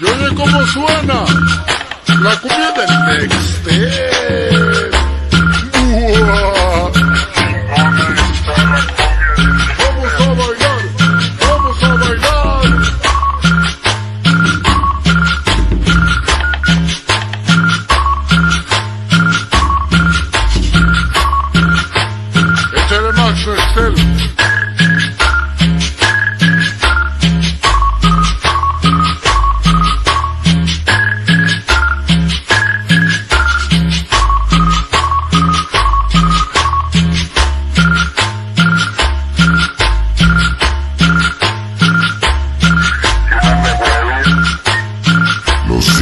Y oye cómo suena la cumbia del Nextel. ¡Buah! Vamos a bailar, vamos a bailar. Échale más, Nextel.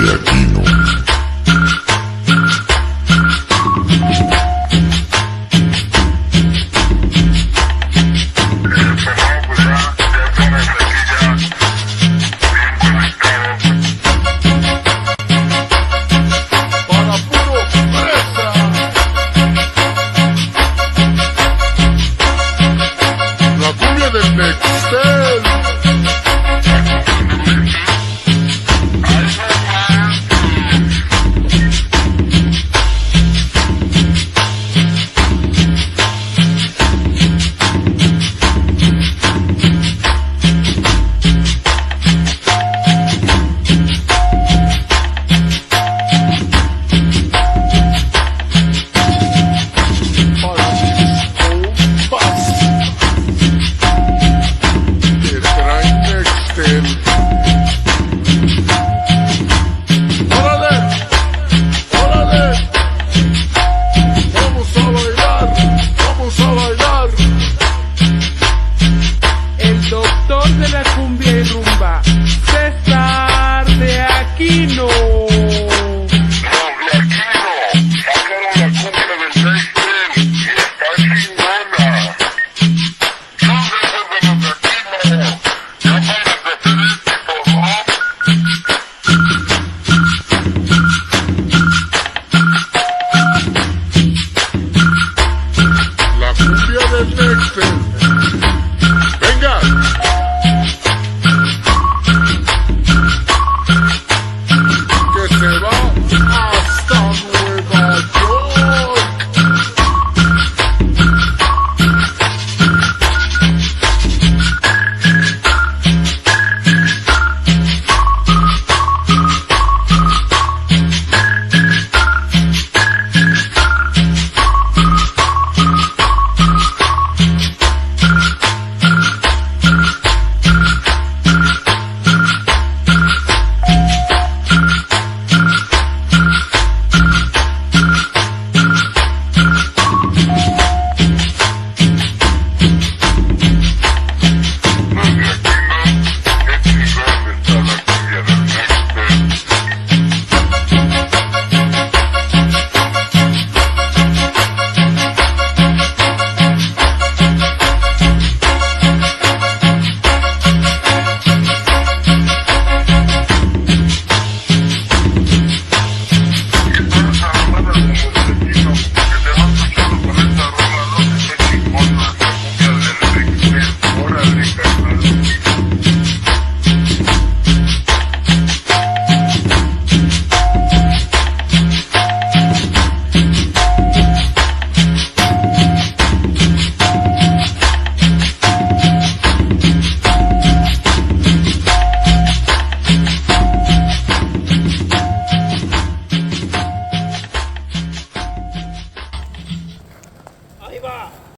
De aquí no. Para puro fresa. La cumbia del Nextel. De la cumbia y rumba, César de Aquino. Sacaron la cumbia del Nextel y está chingona. Yo soy de los de Aquino. Ya sabes de hacer éxito, ¿no? La cumbia del Nextel. Venga. Que se va hasta Nueva York. Ahí va.